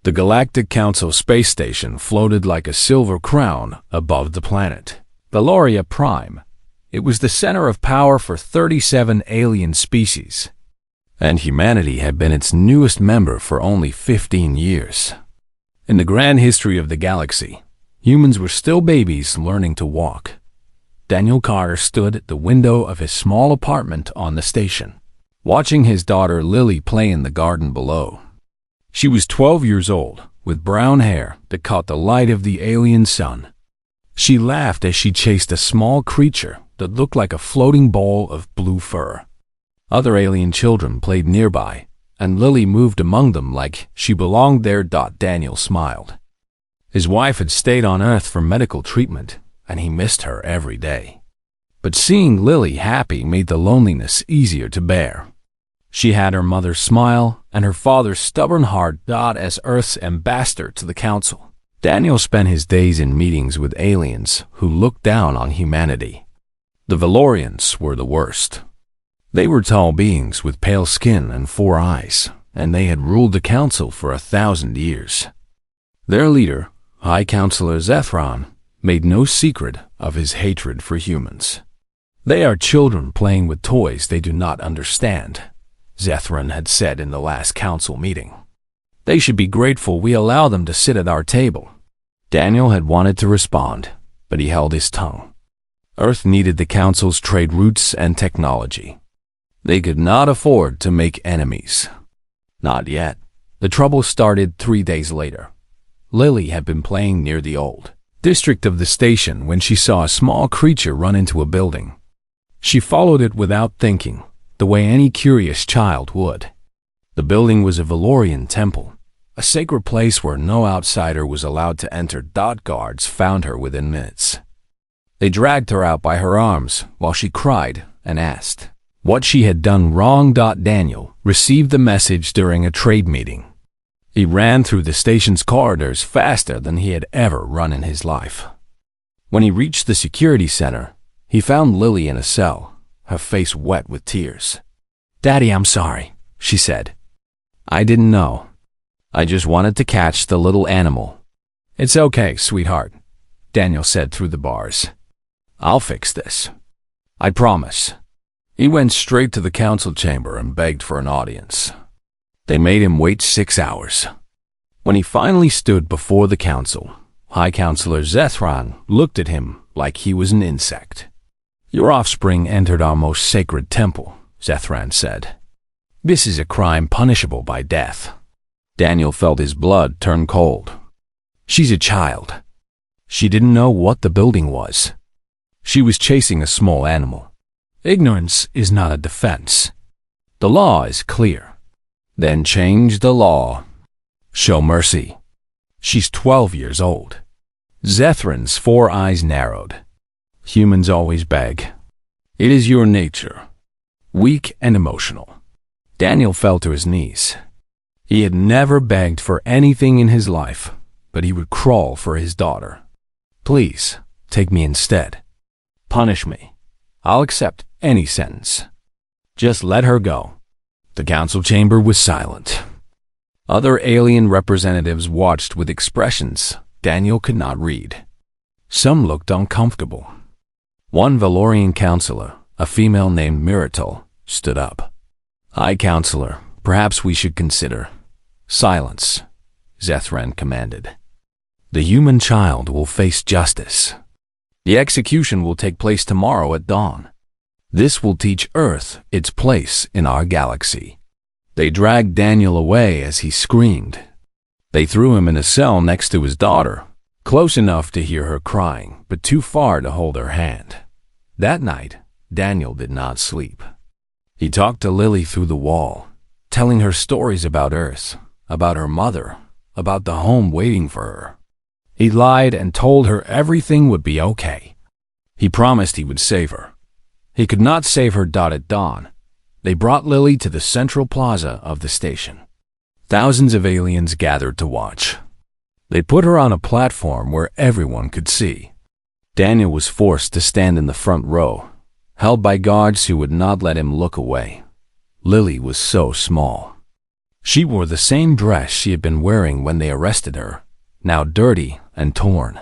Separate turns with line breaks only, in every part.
The Galactic Council space station floated like a silver crown above the planet. Valoria Prime. It was the center of power for 37 alien species, and humanity had been its newest member for only 15 years. In the grand history of the galaxy, humans were still babies learning to walk. Daniel Carter stood at the window of his small apartment on the station, watching his daughter Lily play in the garden below. She was 12 years old, with brown hair that caught the light of the alien sun. She laughed as she chased a small creature that looked like a floating ball of blue fur. Other alien children played nearby, and Lily moved among them like she belonged there. Daniel smiled. His wife had stayed on Earth for medical treatment, and he missed her every day. But seeing Lily happy made the loneliness easier to bear. She had her mother's smile and her father's stubborn heart. As Earth's ambassador to the Council, Daniel spent his days in meetings with aliens who looked down on humanity. The Valorians were the worst. They were tall beings with pale skin and 4 eyes, and they had ruled the Council for 1,000 years. Their leader, High Counselor Zethron, made no secret of his hatred for humans. They are children playing with toys they do not understand, Zethron had said in the last council meeting. They should be grateful we allow them to sit at our table. Daniel had wanted to respond, but he held his tongue. Earth needed the Council's trade routes and technology. They could not afford to make enemies. Not yet. The trouble started 3 days later. Lily had been playing near the old district of the station when she saw a small creature run into a building. She followed it without thinking, the way any curious child would. The building was a Valorian temple, a sacred place where no outsider was allowed to enter. Guards found her within minutes. They dragged her out by her arms while she cried and asked what she had done wrong. Daniel received the message during a trade meeting. He ran through the station's corridors faster than he had ever run in his life. When he reached the security center, he found Lily in a cell, her face wet with tears. "Daddy, I'm sorry," she said. "I didn't know. I just wanted to catch the little animal." "It's okay, sweetheart," Daniel said through the bars. "I'll fix this. I promise." He went straight to the council chamber and begged for an audience. They made him wait 6 hours. When he finally stood before the council, High Counselor Zethron looked at him like he was an insect. "Your offspring entered our most sacred temple," Zethron said. "This is a crime punishable by death." Daniel felt his blood turn cold. She's a child. She didn't know what the building was. She was chasing a small animal. Ignorance is not a defense. The law is clear. Then change the law. Show mercy. She's 12 years old. Zethron's 4 eyes narrowed. Humans always beg. It is your nature. Weak and emotional. Daniel fell to his knees. He had never begged for anything in his life, but he would crawl for his daughter. "Please, take me instead. Punish me. I'll accept any sentence. Just let her go." The council chamber was silent. Other alien representatives watched with expressions Daniel could not read. Some looked uncomfortable. One Valorian counselor, a female named Miratul, stood up. "High Counselor, perhaps we should consider." "Silence," Zethron commanded. "The human child will face justice. The execution will take place tomorrow at dawn. This will teach Earth its place in our galaxy." They dragged Daniel away as he screamed. They threw him in a cell next to his daughter, close enough to hear her crying, but too far to hold her hand. That night, Daniel did not sleep. He talked to Lily through the wall, telling her stories about Earth, about her mother, about the home waiting for her. He lied and told her everything would be okay. He promised he would save her. He could not save her. At dawn, they brought Lily to the central plaza of the station. Thousands of aliens gathered to watch. They put her on a platform where everyone could see. Daniel was forced to stand in the front row, held by guards who would not let him look away. Lily was so small. She wore the same dress she had been wearing when they arrested her, now dirty and torn.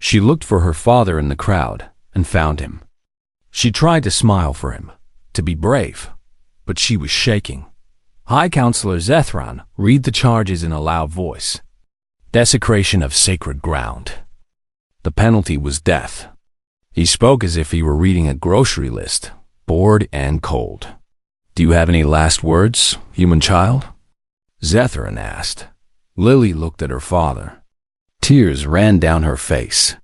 She looked for her father in the crowd and found him. She tried to smile for him, to be brave, but she was shaking. High Counselor Zethran read the charges in a loud voice. Desecration of sacred ground. The penalty was death. He spoke as if he were reading a grocery list, bored and cold. Do you have any last words, human child? Zethran asked. Lily looked at her father. Tears ran down her face.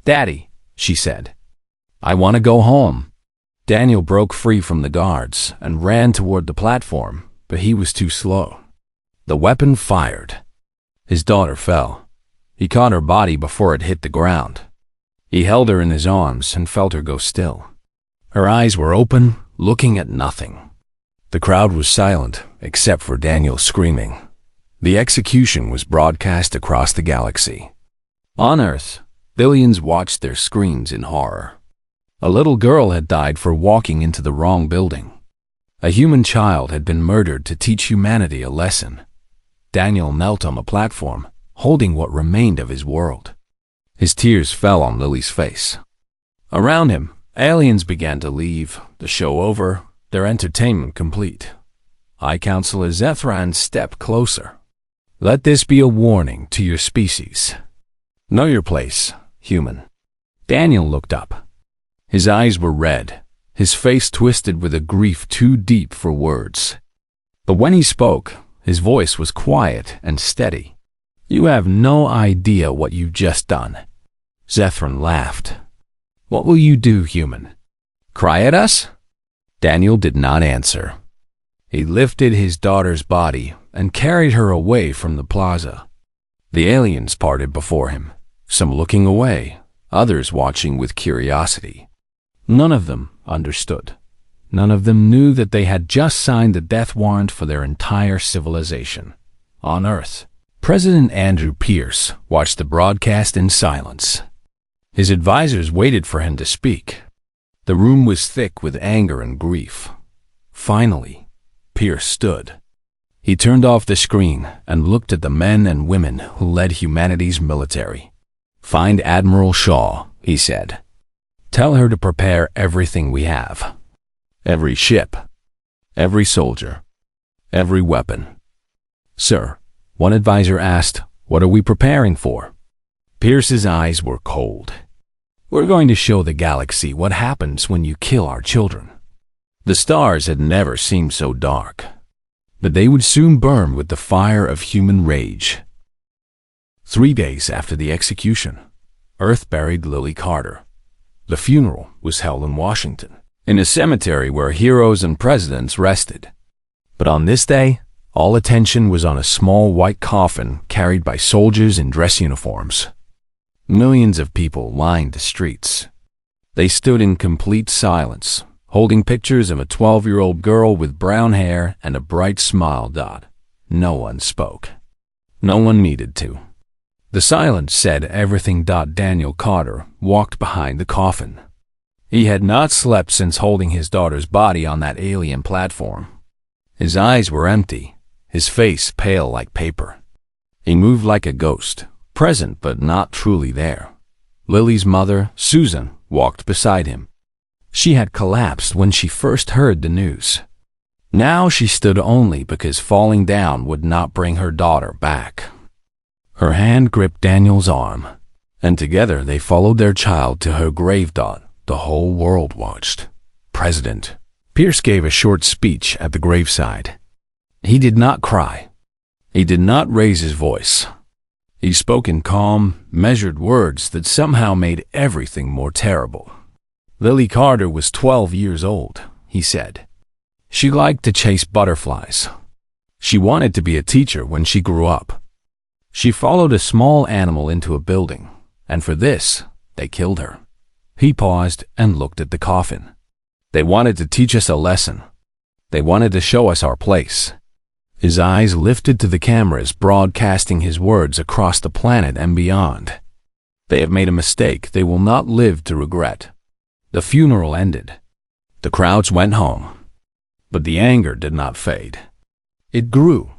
Daddy, she said, I want to go home. Daniel broke free from the guards and ran toward the platform, but he was too slow. The weapon fired. His daughter fell. He caught her body before it hit the ground. He held her in his arms and felt her go still. Her eyes were open, looking at nothing. The crowd was silent, except for Daniel screaming. The execution was broadcast across the galaxy. On Earth, billions watched their screens in horror. A little girl had died for walking into the wrong building. A human child had been murdered to teach humanity a lesson. Daniel knelt on the platform, holding what remained of his world. His tears fell on Lily's face. Around him, aliens began to leave, the show over, their entertainment complete. High Counselor Zethran stepped closer. Let this be a warning to your species. Know your place, human. Daniel looked up. His eyes were red, his face twisted with a grief too deep for words. But when he spoke, his voice was quiet and steady. You have no idea what you've just done. Zethran laughed. What will you do, human? Cry at us? Daniel did not answer. He lifted his daughter's body and carried her away from the plaza. The aliens parted before him, some looking away, others watching with curiosity. None of them understood. None of them knew that they had just signed the death warrant for their entire civilization. On Earth, President Andrew Pierce watched the broadcast in silence. His advisors waited for him to speak. The room was thick with anger and grief. Finally, Pierce stood. He turned off the screen and looked at the men and women who led humanity's military. Find Admiral Shaw, he said. Tell her to prepare everything we have. Every ship, every soldier, every weapon. Sir, one advisor asked, what are we preparing for? Pierce's eyes were cold. We're going to show the galaxy what happens when you kill our children. The stars had never seemed so dark, but they would soon burn with the fire of human rage. 3 days after the execution, Earth buried Lily Carter. The funeral was held in Washington, in a cemetery where heroes and presidents rested. But on this day, all attention was on a small white coffin carried by soldiers in dress uniforms. Millions of people lined the streets. They stood in complete silence, holding pictures of a 12-year-old girl with brown hair and a bright smile. No one spoke. No one needed to. The silence said everything. Daniel Carter walked behind the coffin. He had not slept since holding his daughter's body on that alien platform. His eyes were empty, his face pale like paper. He moved like a ghost, present but not truly there. Lily's mother, Susan, walked beside him. She had collapsed when she first heard the news. Now she stood only because falling down would not bring her daughter back. Her hand gripped Daniel's arm, and together they followed their child to her grave. The whole world watched. President Pierce gave a short speech at the graveside. He did not cry. He did not raise his voice. He spoke in calm, measured words that somehow made everything more terrible. Lily Carter was 12 years old, he said. She liked to chase butterflies. She wanted to be a teacher when she grew up. She followed a small animal into a building, and for this, they killed her. He paused and looked at the coffin. They wanted to teach us a lesson. They wanted to show us our place. His eyes lifted to the cameras broadcasting his words across the planet and beyond. They have made a mistake they will not live to regret. The funeral ended. The crowds went home. But the anger did not fade. It grew,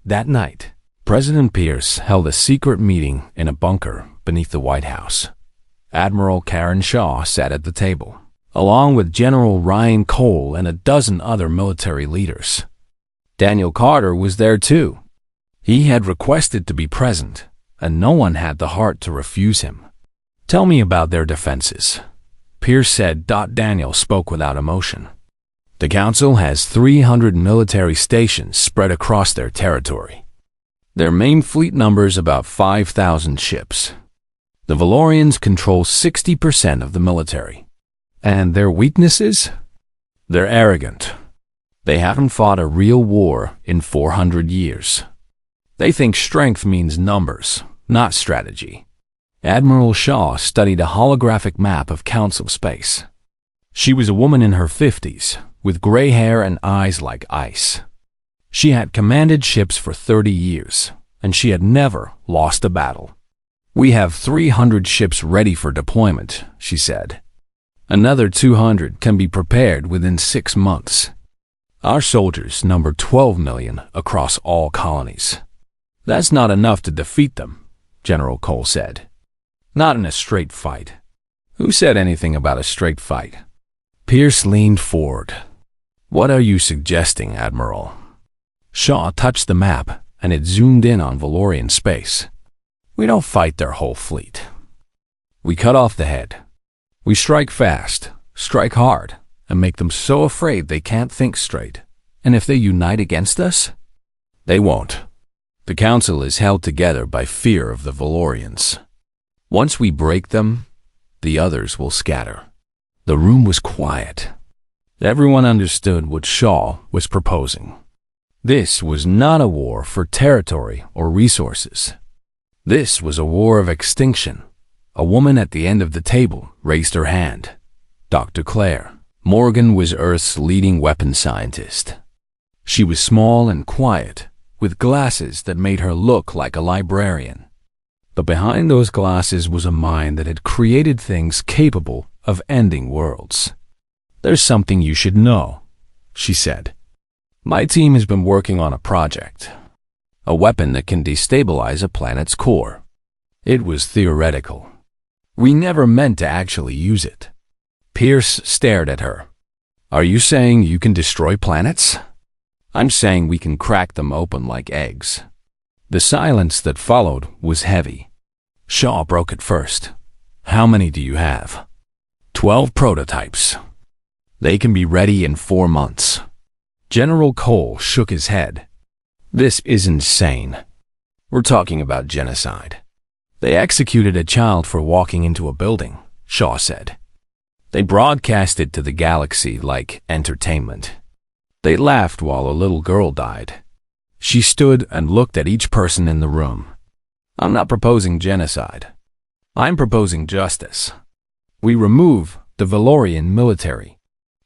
That night, President Pierce held a secret meeting in a bunker beneath the White House. Admiral Karen Shaw sat at the table, along with General Ryan Cole and a dozen other military leaders. Daniel Carter was there too. He had requested to be present, and no one had the heart to refuse him. "Tell me about their defenses," Pierce said. Daniel spoke without emotion. "The Council has 300 military stations spread across their territory. Their main fleet numbers about 5,000 ships. The Valorians control 60% of the military. And their weaknesses? They're arrogant. They haven't fought a real war in 400 years. They think strength means numbers, not strategy." Admiral Shaw studied a holographic map of Council space. She was a woman in her 50s, with gray hair and eyes like ice. She had commanded ships for 30 years, and she had never lost a battle. "We have 300 ships ready for deployment," she said. "Another 200 can be prepared within 6 months. Our soldiers number 12 million across all colonies." "That's not enough to defeat them," General Cole said. "Not in a straight fight." "Who said anything about a straight fight?" Pierce leaned forward. "What are you suggesting, Admiral?" Shaw touched the map, and it zoomed in on Valorian space. "We don't fight their whole fleet. We cut off the head. We strike fast, strike hard, and make them so afraid they can't think straight. And if they unite against us, they won't. The Council is held together by fear of the Valorians. Once we break them, the others will scatter." The room was quiet. Everyone understood what Shaw was proposing. This was not a war for territory or resources. This was a war of extinction. A woman at the end of the table raised her hand. Dr. Claire Morgan was Earth's leading weapons scientist. She was small and quiet, with glasses that made her look like a librarian. But behind those glasses was a mind that had created things capable of ending worlds. "There's something you should know," she said. "My team has been working on a project. A weapon that can destabilize a planet's core. It was theoretical. We never meant to actually use it." Pierce stared at her. "Are you saying you can destroy planets?" "I'm saying we can crack them open like eggs." The silence that followed was heavy. Shaw broke it first. "How many do you have?" 12 prototypes. They can be ready in 4 months. General Cole shook his head. "This is insane. We're talking about genocide." "They executed a child for walking into a building," Shaw said. "They broadcast it to the galaxy like entertainment. They laughed while a little girl died." She stood and looked at each person in the room. "I'm not proposing genocide. I'm proposing justice. We remove the Valorian military.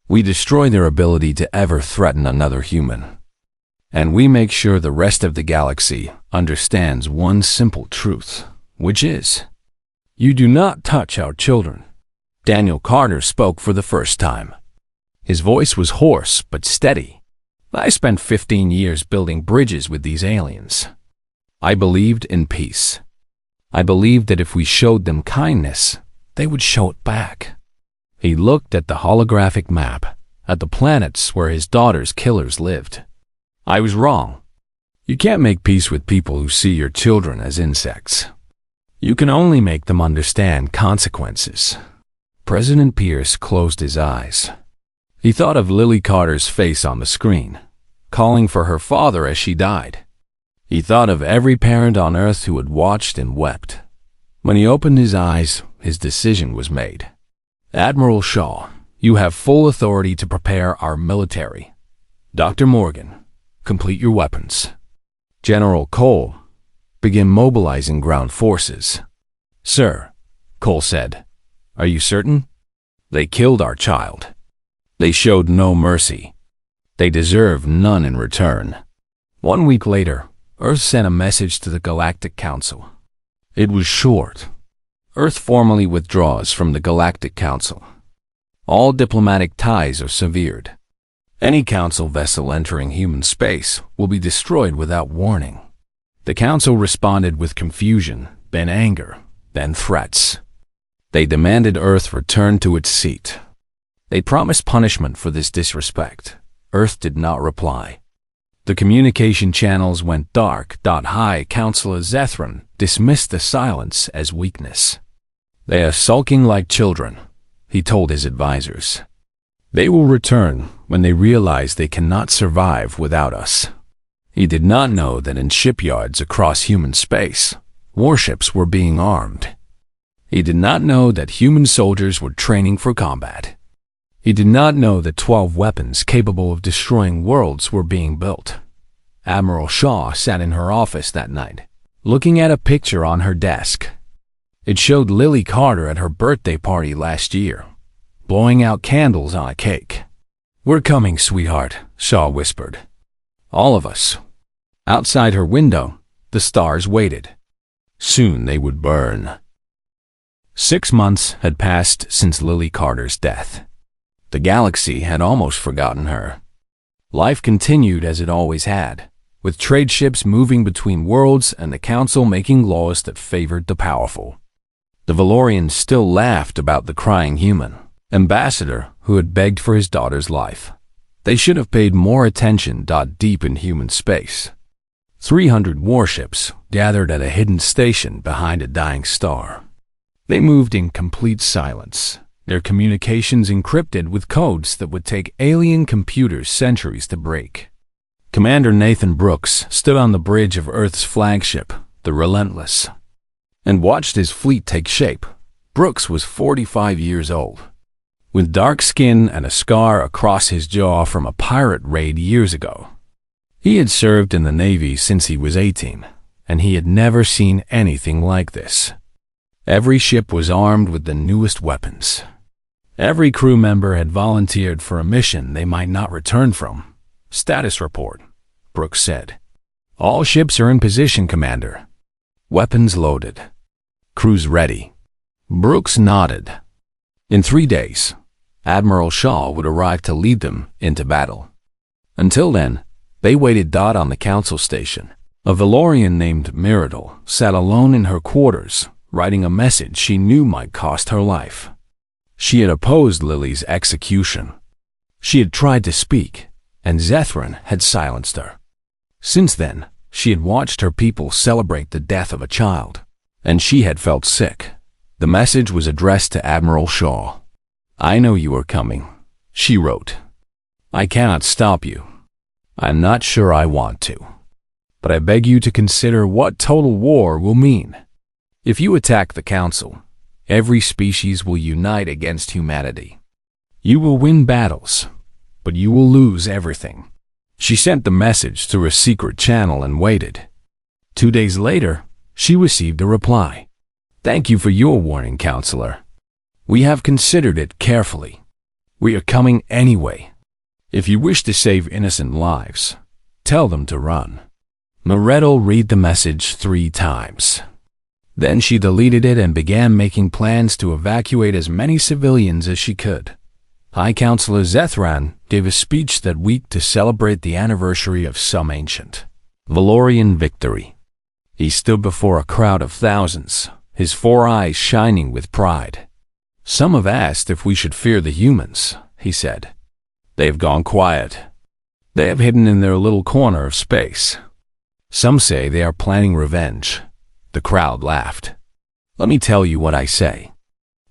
We destroy their ability to ever threaten another human. And we make sure the rest of the galaxy understands one simple truth, which is, you do not touch our children." Daniel Carter spoke for the first time. His voice was hoarse but steady. "I spent 15 years building bridges with these aliens. I believed in peace. I believed that if we showed them kindness, they would show it back." He looked at the holographic map, at the planets where his daughter's killers lived. "I was wrong. You can't make peace with people who see your children as insects. You can only make them understand consequences." President Pierce closed his eyes. He thought of Lily Carter's face on the screen, calling for her father as she died. He thought of every parent on Earth who had watched and wept. When he opened his eyes, his decision was made. "Admiral Shaw, you have full authority to prepare our military. Dr. Morgan, complete your weapons. General Cole, begin mobilizing ground forces." "Sir," Cole said, "are you certain? They killed our child. They showed no mercy. They deserve none in return." 1 week later, Earth sent a message to the Galactic Council. It was short. Earth formally withdraws from the Galactic Council. All diplomatic ties are severed. Any council vessel entering human space will be destroyed without warning. The council responded with confusion, then anger, then threats. They demanded Earth return to its seat. They promised punishment for this disrespect. Earth did not reply. The communication channels went dark. High Counselor Zethran dismissed the silence as weakness. "They are sulking like children," he told his advisors. "They will return when they realize they cannot survive without us." He did not know that in shipyards across human space, warships were being armed. He did not know that human soldiers were training for combat. He did not know that 12 weapons capable of destroying worlds were being built. Admiral Shaw sat in her office that night, looking at a picture on her desk. It showed Lily Carter at her birthday party last year, blowing out candles on a cake. "We're coming, sweetheart," Shaw whispered. "All of us." Outside her window, the stars waited. Soon they would burn. 6 months had passed since Lily Carter's death. The galaxy had almost forgotten her. Life continued as it always had, with trade ships moving between worlds and the Council making laws that favored the powerful. The Valorians still laughed about the crying human ambassador who had begged for his daughter's life. They should have paid more attention. Deep in human space, 300 warships gathered at a hidden station behind a dying star. They moved in complete silence, their communications encrypted with codes that would take alien computers centuries to break. Commander Nathan Brooks stood on the bridge of Earth's flagship, the Relentless, and watched his fleet take shape. Brooks was 45 years old, with dark skin and a scar across his jaw from a pirate raid years ago. He had served in the Navy since he was 18, and he had never seen anything like this. Every ship was armed with the newest weapons. Every crew member had volunteered for a mission they might not return from. "Status report," Brooks said. "All ships are in position, Commander. Weapons loaded. Crews ready." Brooks nodded. In 3 days, Admiral Shaw would arrive to lead them into battle. Until then, they waited. On the council station, a Valorian named Mirador sat alone in her quarters, writing a message she knew might cost her life. She had opposed Lily's execution. She had tried to speak, and Zethran had silenced her. Since then, she had watched her people celebrate the death of a child, and she had felt sick. The message was addressed to Admiral Shaw. "I know you are coming," she wrote. "I cannot stop you. I'm not sure I want to. But I beg you to consider what total war will mean. If you attack the Council, every species will unite against humanity. You will win battles, but you will lose everything." She sent the message through a secret channel and waited. 2 days later, she received a reply. "Thank you for your warning, Counselor. We have considered it carefully. We are coming anyway. If you wish to save innocent lives, tell them to run." Mirador read the message 3 times. Then she deleted it and began making plans to evacuate as many civilians as she could. High Counselor Zethran gave a speech that week to celebrate the anniversary of some ancient Valorian victory. He stood before a crowd of thousands, his 4 eyes shining with pride. "Some have asked if we should fear the humans," he said. "They have gone quiet. They have hidden in their little corner of space. Some say they are planning revenge." The crowd laughed. "Let me tell you what I say.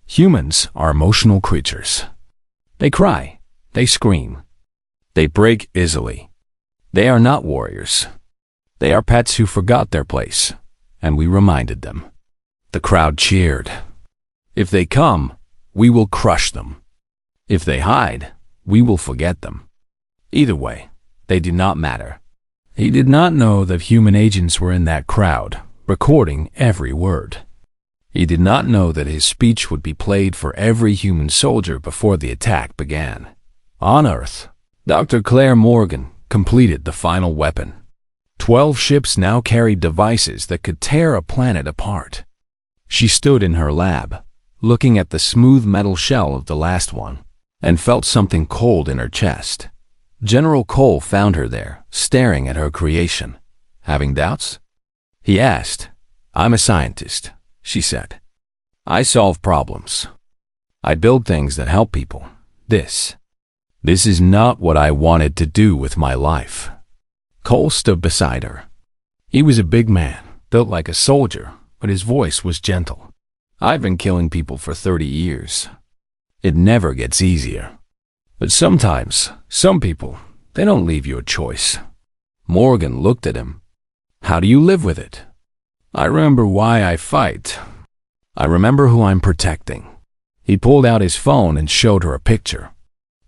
Humans are emotional creatures. They cry, they scream, they break easily. They are not warriors. They are pets who forgot their place, and we reminded them." The crowd cheered. "If they come, we will crush them. If they hide, we will forget them. Either way, they do not matter." He did not know that human agents were in that crowd, recording every word. He did not know that his speech would be played for every human soldier before the attack began. On Earth, Dr. Claire Morgan completed the final weapon. 12 ships now carried devices that could tear a planet apart. She stood in her lab, looking at the smooth metal shell of the last one, and felt something cold in her chest. General Cole found her there, staring at her creation. Having doubts? He asked. I'm a scientist, she said. I solve problems. I build things that help people. This is not what I wanted to do with my life. Cole stood beside her. He was a big man, built like a soldier, but his voice was gentle. I've been killing people for 30 years. It never gets easier. But sometimes, some people, they don't leave you a choice. Morgan looked at him. How do you live with it? I remember why I fight. I remember who I'm protecting. He pulled out his phone and showed her a picture.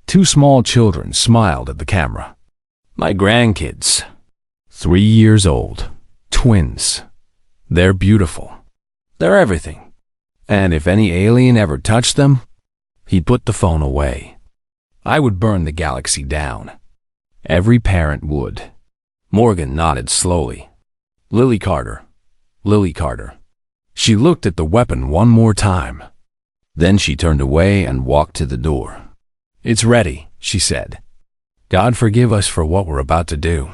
2 small children smiled at the camera. My grandkids. 3 years old. Twins. They're beautiful. They're everything. And if any alien ever touched them, he put the phone away. I would burn the galaxy down. Every parent would. Morgan nodded slowly. Lily Carter. Lily Carter. She looked at the weapon one more time. Then she turned away and walked to the door. It's ready, she said. God forgive us for what we're about to do.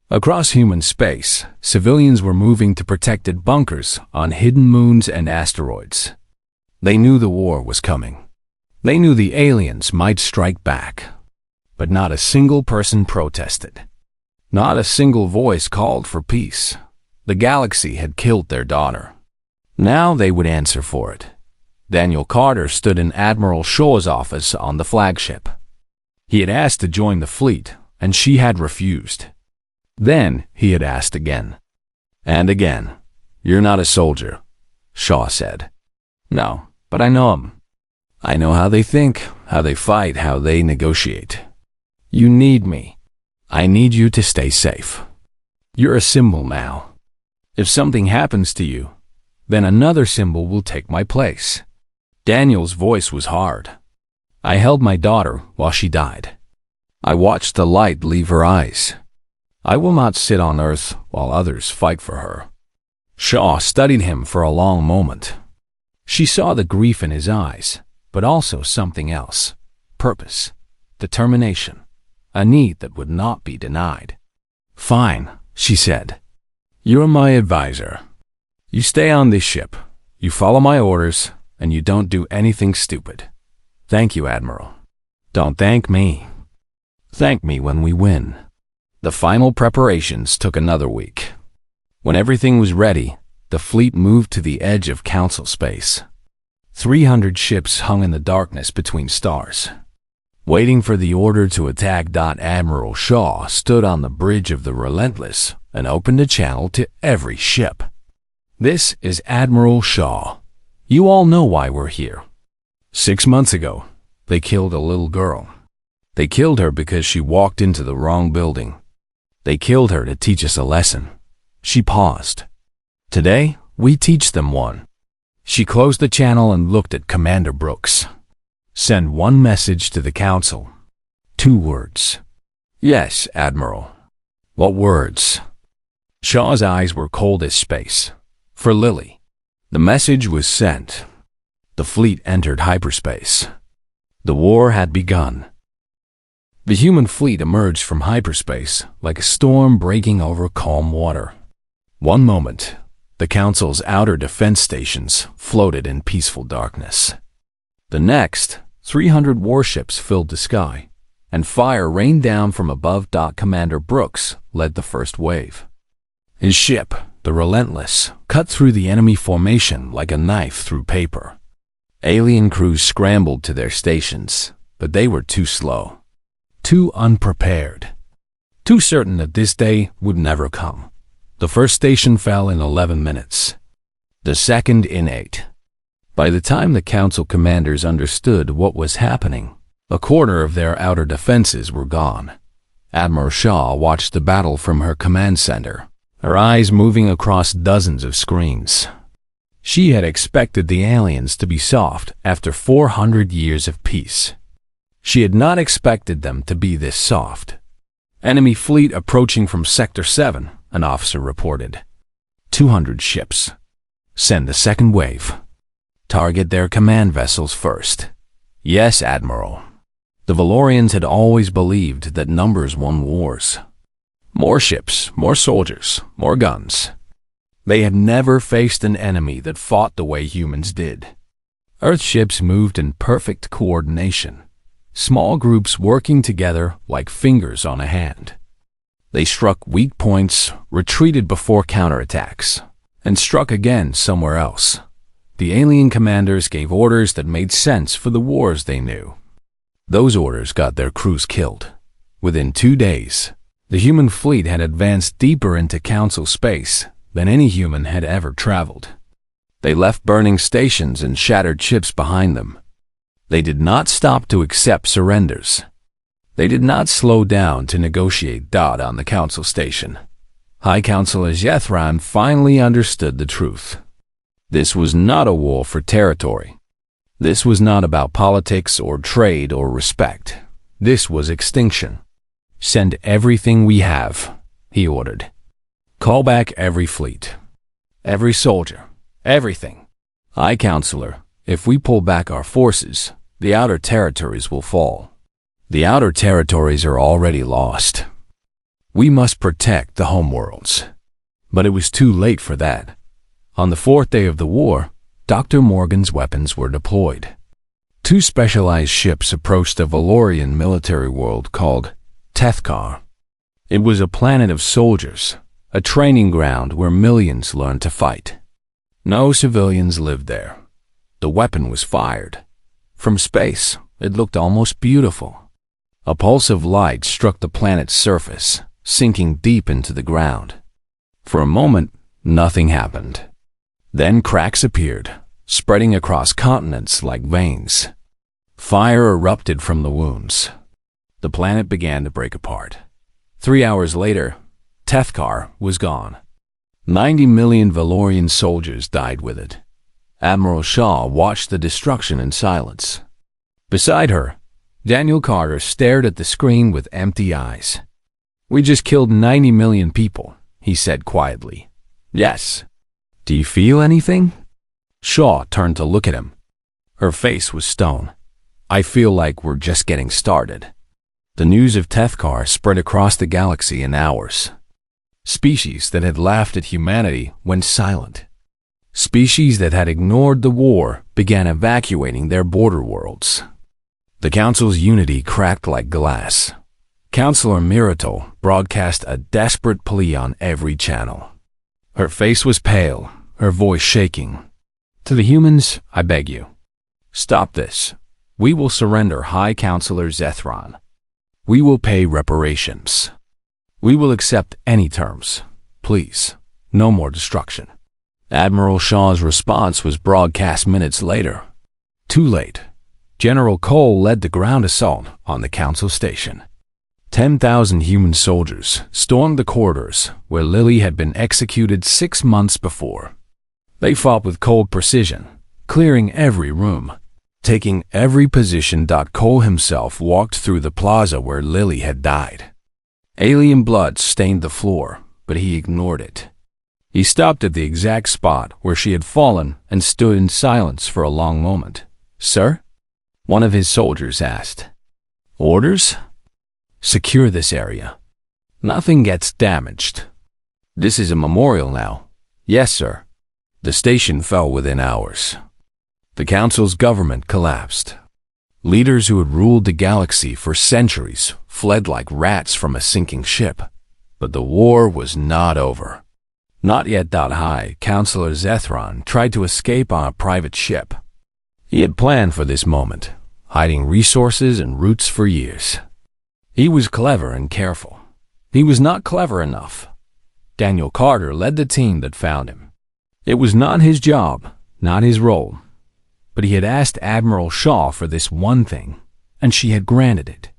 Across human space, civilians were moving to protected bunkers on hidden moons and asteroids. They knew the war was coming. They knew the aliens might strike back. But not a single person protested. Not a single voice called for peace. The galaxy had killed their daughter. Now they would answer for it. Daniel Carter stood in Admiral Shaw's office on the flagship. He had asked to join the fleet, and she had refused. Then he had asked again. And again. You're not a soldier, Shaw said. No, but I know 'em. I know how they think, how they fight, how they negotiate. You need me. I need you to stay safe. You're a symbol now. If something happens to you, then another symbol will take my place. Daniel's voice was hard. I held my daughter while she died. I watched the light leave her eyes. I will not sit on Earth while others fight for her. Shaw studied him for a long moment. She saw the grief in his eyes, but also something else. Purpose, determination, a need that would not be denied. Fine, she said. You're my advisor. You stay on this ship, you follow my orders, and you don't do anything stupid. Thank you, Admiral. Don't thank me. Thank me when we win. The final preparations took another week. When everything was ready, the fleet moved to the edge of Council space. 300 ships hung in the darkness between stars. Waiting for the order to attack. Admiral Shaw stood on the bridge of the Relentless and opened a channel to every ship. This is Admiral Shaw. You all know why we're here. 6 months ago, they killed a little girl. They killed her because she walked into the wrong building. They killed her to teach us a lesson. She paused. Today, we teach them one. She closed the channel and looked at Commander Brooks. Send one message to the Council. 2 words. Yes, Admiral. What words? Shaw's eyes were cold as space. For Lily. The message was sent. The fleet entered hyperspace. The war had begun. The human fleet emerged from hyperspace like a storm breaking over calm water. One moment, the Council's outer defense stations floated in peaceful darkness. The next, 300 warships filled the sky, and fire rained down from above. Commander Brooks led the first wave. His ship, the Relentless, cut through the enemy formation like a knife through paper. Alien crews scrambled to their stations, but they were too slow. Too unprepared. Too certain that this day would never come. The first station fell in 11 minutes. The second in 8. By the time the Council commanders understood what was happening, a quarter of their outer defenses were gone. Admiral Shaw watched the battle from her command center, her eyes moving across dozens of screens. She had expected the aliens to be soft after 400 years of peace. She had not expected them to be this soft. Enemy fleet approaching from Sector 7, an officer reported. 200 ships. Send the second wave. Target their command vessels first. Yes, Admiral. The Valorians had always believed that numbers won wars. More ships, more soldiers, more guns. They had never faced an enemy that fought the way humans did. Earth ships moved in perfect coordination, small groups working together like fingers on a hand. They struck weak points, retreated before counterattacks, and struck again somewhere else. The alien commanders gave orders that made sense for the wars they knew. Those orders got their crews killed. Within 2 days, the human fleet had advanced deeper into Council space than any human had ever traveled. They left burning stations and shattered ships behind them. They did not stop to accept surrenders. They did not slow down to negotiate on the Council station. High Counselor Zethran finally understood the truth. This was not a war for territory. This was not about politics or trade or respect. This was extinction. Send everything we have, he ordered. Call back every fleet, every soldier, everything. High Counselor, if we pull back our forces, the outer territories will fall. The outer territories are already lost. We must protect the homeworlds. But it was too late for that. On the 4th day of the war, Dr. Morgan's weapons were deployed. 2 specialized ships approached a Valorian military world called Tethkar. It was a planet of soldiers, a training ground where millions learned to fight. No civilians lived there. The weapon was fired. From space, it looked almost beautiful. A pulse of light struck the planet's surface, sinking deep into the ground. For a moment, nothing happened. Then cracks appeared, spreading across continents like veins. Fire erupted from the wounds. The planet began to break apart. 3 hours later, Tethkar was gone. 90 million Valorian soldiers died with it. Admiral Shaw watched the destruction in silence. Beside her, Daniel Carter stared at the screen with empty eyes. "We just killed 90 million people," he said quietly. "Yes. Do you feel anything?" Shaw turned to look at him. Her face was stone. "I feel like we're just getting started." The news of Tethkar spread across the galaxy in hours. Species that had laughed at humanity went silent. Species that had ignored the war began evacuating their border worlds. The Council's unity cracked like glass. Counselor Mirato broadcast a desperate plea on every channel. Her face was pale, her voice shaking. "To the humans, I beg you, stop this. We will surrender High Counselor Zethran. We will pay reparations. We will accept any terms. Please, no more destruction." Admiral Shaw's response was broadcast minutes later. Too late. General Cole led the ground assault on the Council station. 10,000 human soldiers stormed the corridors where Lily had been executed 6 months before. They fought with cold precision, clearing every room, taking every position. Cole himself walked through the plaza where Lily had died. Alien blood stained the floor, but he ignored it. He stopped at the exact spot where she had fallen and stood in silence for a long moment. "Sir?" one of his soldiers asked. "Orders?" "Secure this area. Nothing gets damaged." "This is a memorial now." "Yes, sir." The station fell within hours. The Council's government collapsed. Leaders who had ruled the galaxy for centuries fled like rats from a sinking ship. But the war was not over. Not yet. High Counselor Zethran tried to escape on a private ship. He had planned for this moment, hiding resources and routes for years. He was clever and careful. He was not clever enough. Daniel Carter led the team that found him. It was not his job, not his role. But he had asked Admiral Shaw for this one thing, and she had granted it.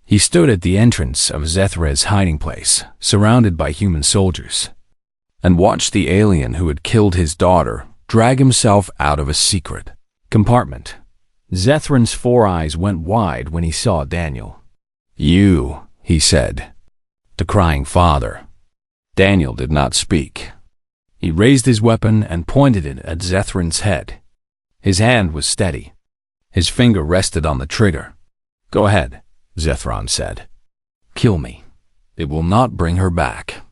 He stood at the entrance of Zethra's hiding place, surrounded by human soldiers, and watched the alien who had killed his daughter drag himself out of a secret compartment. Zethran's 4 eyes went wide when he saw Daniel. "You," he said. "The crying father." Daniel did not speak. He raised his weapon and pointed it at Zethran's head. His hand was steady. His finger rested on the trigger. Go ahead, Zethron said. Kill me. It will not bring her back.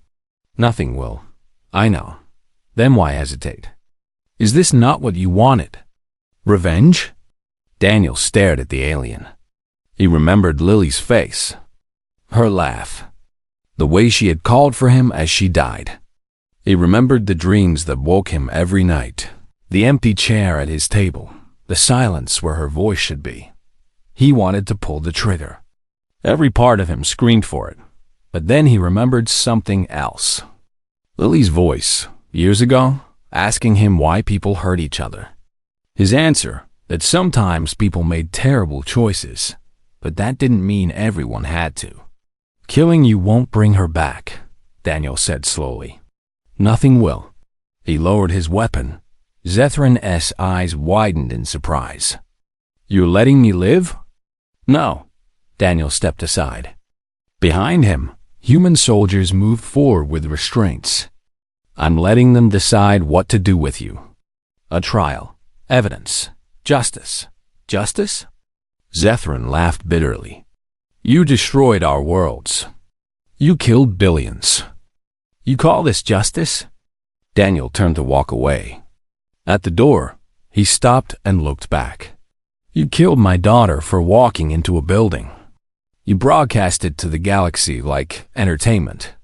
Nothing will. I know. Then why hesitate? Is this not what you wanted? Revenge? Daniel stared at the alien. He remembered Lily's face, her laugh, the way she had called for him as she died. He remembered the dreams that woke him every night, the empty chair at his table, the silence where her voice should be. He wanted to pull the trigger. Every part of him screamed for it, but then he remembered something else. Lily's voice, years ago, asking him why people hurt each other. His answer, that sometimes people made terrible choices, but that didn't mean everyone had to. Killing you won't bring her back, Daniel said slowly. Nothing will. He lowered his weapon. Zethron's eyes widened in surprise. You're letting me live? No. Daniel stepped aside. Behind him, human soldiers moved forward with restraints. I'm letting them decide what to do with you. A trial, evidence, justice. Justice? Zethron laughed bitterly. You destroyed our worlds. You killed billions. You call this justice? Daniel turned to walk away. At the door, he stopped and looked back. You killed my daughter for walking into a building. You broadcast it to the galaxy like entertainment.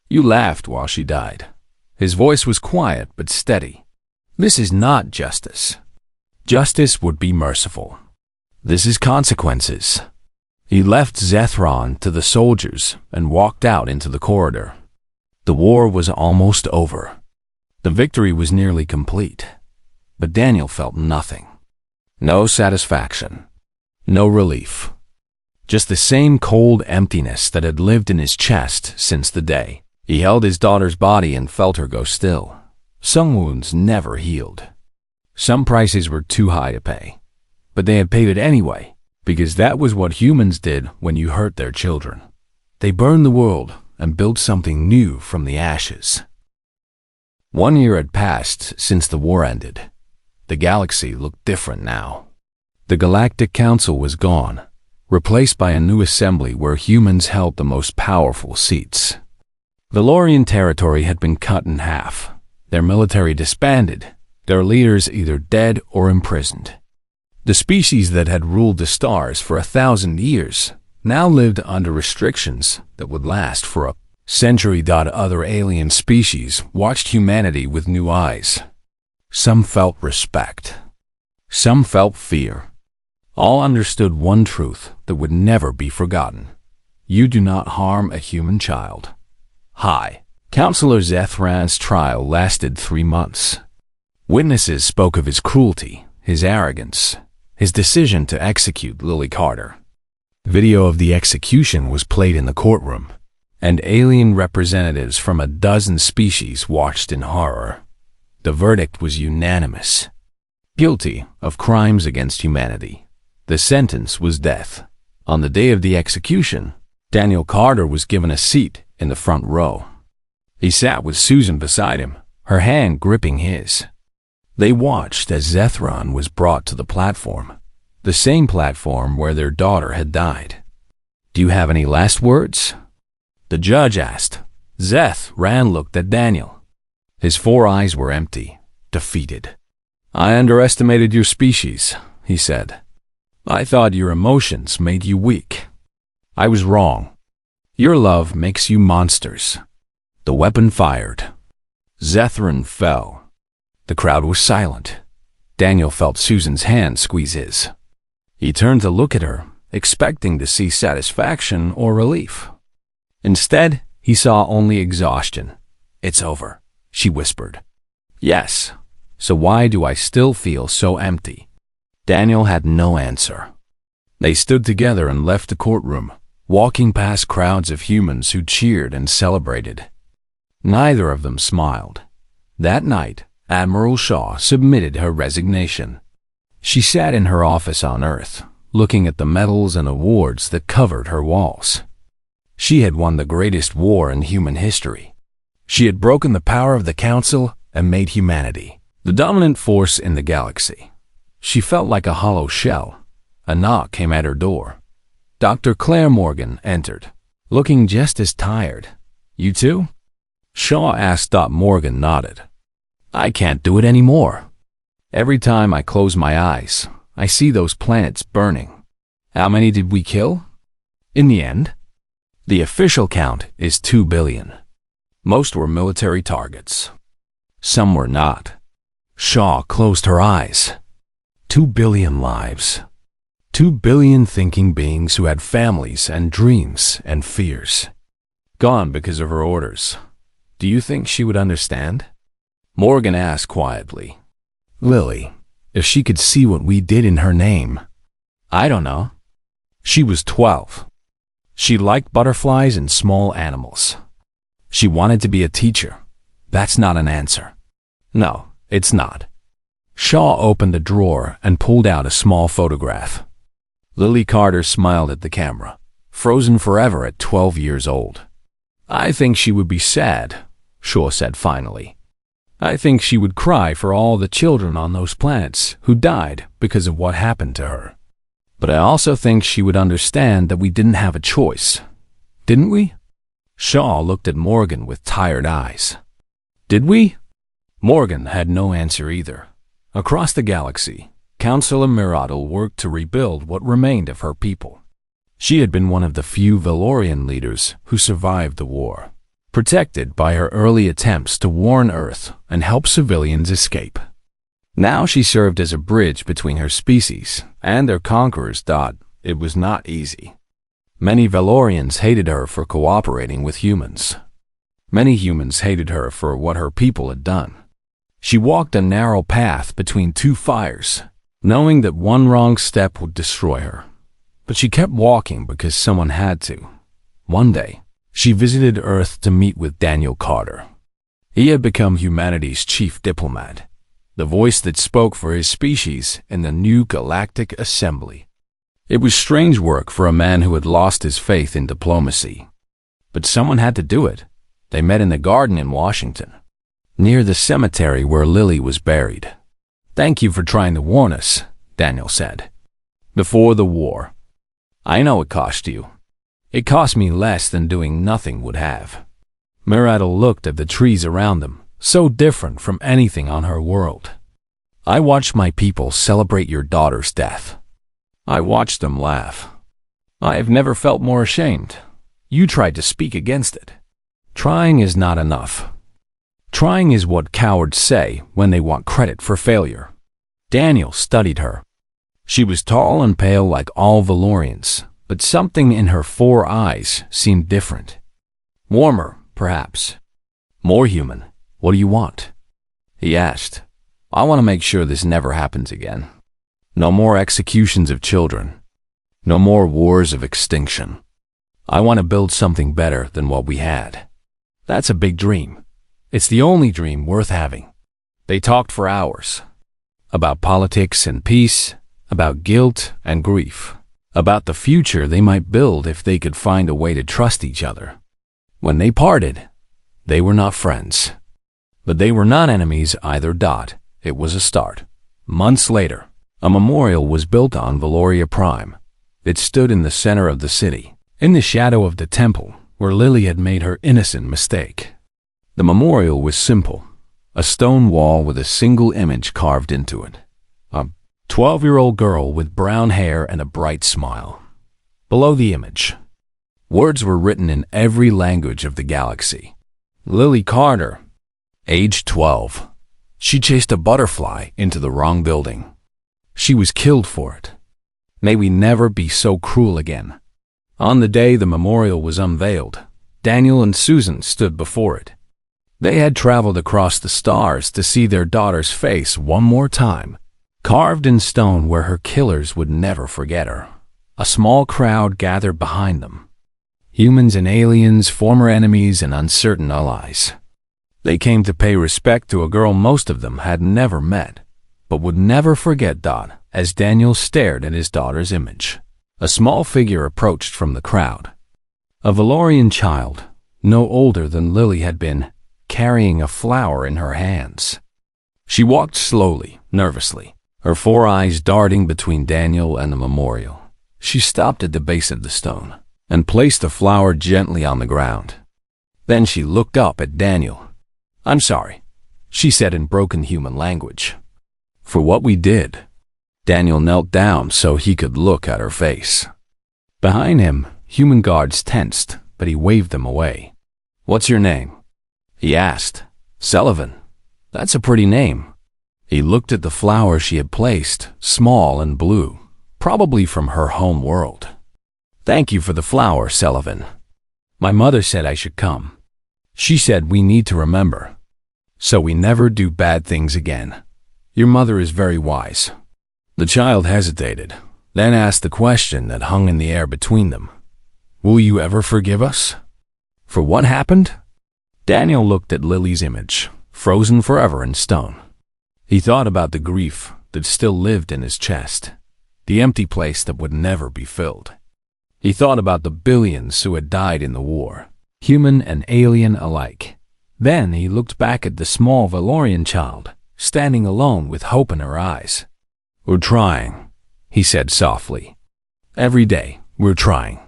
You laughed while she died. His voice was quiet but steady. This is not justice. Justice would be merciful. This is consequences. He left Zethron to the soldiers and walked out into the corridor. The war was almost over. The victory was nearly complete. But Daniel felt nothing. No satisfaction. No relief. Just the same cold emptiness that had lived in his chest since the day he held his daughter's body and felt her go still. Some wounds never healed. Some prices were too high to pay. But they had paid it anyway, because that was what humans did when you hurt their children. They burned the world and built something new from the ashes. 1 year had passed since the war ended. The galaxy looked different now. The Galactic Council was gone, replaced by a new assembly where humans held the most powerful seats. Valorian territory had been cut in half, their military disbanded, their leaders either dead or imprisoned. The species that had ruled the stars for 1,000 years now lived under restrictions that would last for a century. Other alien species watched humanity with new eyes. Some felt respect. Some felt fear. All understood one truth that would never be forgotten. You do not harm a human child. Hi. Counselor Zethran's trial lasted 3 months. Witnesses spoke of his cruelty, his arrogance, his decision to execute Lily Carter. Video of the execution was played in the courtroom, and alien representatives from a dozen species watched in horror. The verdict was unanimous. Guilty of crimes against humanity. The sentence was death. On the day of the execution, Daniel Carter was given a seat in the front row. He sat with Susan beside him, her hand gripping his. They watched as Zethron was brought to the platform, the same platform where their daughter had died. Do you have any last words? The judge asked. Zethran looked at Daniel. His 4 eyes were empty, defeated. I underestimated your species, he said. I thought your emotions made you weak. I was wrong. Your love makes you monsters. The weapon fired. Zethran fell. The crowd was silent. Daniel felt Susan's hand squeeze his. He turned to look at her, expecting to see satisfaction or relief. Instead, he saw only exhaustion. It's over, she whispered. Yes, so why do I still feel so empty? Daniel had no answer. They stood together and left the courtroom, walking past crowds of humans who cheered and celebrated. Neither of them smiled. That night, Admiral Shaw submitted her resignation. She sat in her office on Earth, looking at the medals and awards that covered her walls. She had won the greatest war in human history. She had broken the power of the Council and made humanity the dominant force in the galaxy. She felt like a hollow shell. A knock came at her door. Dr. Claire Morgan entered, looking just as tired. "You too?" Shaw asked. Morgan nodded. "I can't do it anymore. Every time I close my eyes, I see those planets burning." "How many did we kill in the end?" "The official count is 2 billion. Most were military targets. Some were not." Shaw closed her eyes. 2 billion lives. 2 billion thinking beings who had families and dreams and fears. Gone because of her orders. Do you think she would understand? Morgan asked quietly. "Lily, if she could see what we did in her name." "I don't know." She was 12. She liked butterflies and small animals. She wanted to be a teacher. That's not an answer. No, it's not. Shaw opened a drawer and pulled out a small photograph. Lily Carter smiled at the camera, frozen forever at 12 years old. "I think she would be sad," Shaw said finally. "I think she would cry for all the children on those planets who died because of what happened to her. But I also think she would understand that we didn't have a choice. Didn't we?" Shaw looked at Morgan with tired eyes. "Did we?" Morgan had no answer either. Across the galaxy, Councilor Miratle worked to rebuild what remained of her people. She had been one of the few Valorian leaders who survived the war, protected by her early attempts to warn Earth and help civilians escape. Now she served as a bridge between her species and their conquerors. It was not easy. Many Valorians hated her for cooperating with humans. Many humans hated her for what her people had done. She walked a narrow path between two fires, knowing that one wrong step would destroy her. But she kept walking because someone had to. One day, she visited Earth to meet with Daniel Carter. He had become humanity's chief diplomat, the voice that spoke for his species in the new Galactic Assembly. It was strange work for a man who had lost his faith in diplomacy. But someone had to do it. They met in the garden in Washington, near the cemetery where Lily was buried. "Thank you for trying to warn us," Daniel said. "Before the war. I know it cost you. It cost me less than doing nothing would have." Miratle looked at the trees around them, so different from anything on her world. "I watched my people celebrate your daughter's death. I watched them laugh. I have never felt more ashamed. You tried to speak against it. Trying is not enough. Trying is what cowards say when they want credit for failure." Daniel studied her. She was tall and pale like all Valorians, but something in her 4 eyes seemed different. Warmer, perhaps. More human. "What do you want?" he asked. "I want to make sure this never happens again. No more executions of children. No more wars of extinction. I want to build something better than what we had." "That's a big dream. It's the only dream worth having." They talked for hours. About politics and peace, about guilt and grief, about the future they might build if they could find a way to trust each other. When they parted, they were not friends. But they were not enemies either. It was a start. Months later, a memorial was built on Valoria Prime. It stood in the center of the city, in the shadow of the temple where Lily had made her innocent mistake. The memorial was simple, a stone wall with a single image carved into it. A 12-year-old girl with brown hair and a bright smile. Below the image, words were written in every language of the galaxy. Lily Carter, age 12. She chased a butterfly into the wrong building. She was killed for it. May we never be so cruel again. On the day the memorial was unveiled, Daniel and Susan stood before it. They had traveled across the stars to see their daughter's face one more time, carved in stone where her killers would never forget her. A small crowd gathered behind them. Humans and aliens, former enemies and uncertain allies. They came to pay respect to a girl most of them had never met, but would never forget. As Daniel stared at his daughter's image, a small figure approached from the crowd. A Valorian child, no older than Lily had been, carrying a flower in her hands. She walked slowly, nervously, her 4 eyes darting between Daniel and the memorial. She stopped at the base of the stone and placed the flower gently on the ground. Then she looked up at Daniel. "I'm sorry," she said in broken human language, "for what we did." Daniel knelt down so he could look at her face. Behind him, human guards tensed, but he waved them away. "What's your name?" he asked. "Sullivan. That's a pretty name." He looked at the flower she had placed, small and blue, probably from her home world. "Thank you for the flower, Sullivan. My mother said I should come. She said we need to remember, so we never do bad things again. Your mother is very wise." The child hesitated, then asked the question that hung in the air between them. "Will you ever forgive us? For what happened?" Daniel looked at Lily's image, frozen forever in stone. He thought about the grief that still lived in his chest, the empty place that would never be filled. He thought about the billions who had died in the war, human and alien alike. Then he looked back at the small Valorian child, standing alone with hope in her eyes. "We're trying," he said softly. "Every day, we're trying."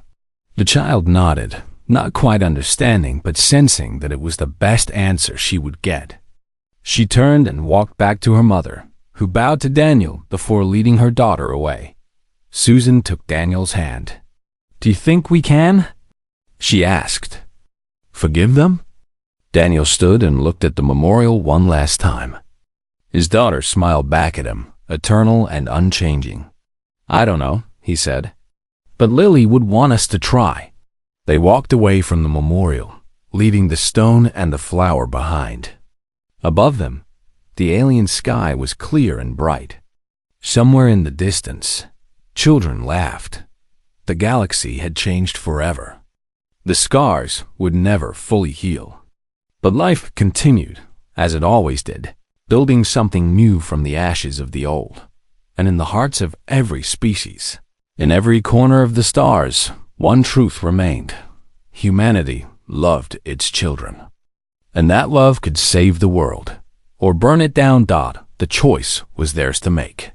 The child nodded, not quite understanding, but sensing that it was the best answer she would get. She turned and walked back to her mother, who bowed to Daniel before leading her daughter away. Susan took Daniel's hand. "Do you think we can?" she asked. "Forgive them?" Daniel stood and looked at the memorial one last time. His daughter smiled back at him, eternal and unchanging. "I don't know," he said, "but Lily would want us to try." They walked away from the memorial, leaving the stone and the flower behind. Above them, the alien sky was clear and bright. Somewhere in the distance, children laughed. The galaxy had changed forever. The scars would never fully heal. But life continued, as it always did, building something new from the ashes of the old. And in the hearts of every species, in every corner of the stars, one truth remained. Humanity loved its children. And that love could save the world, or burn it down. The choice was theirs to make.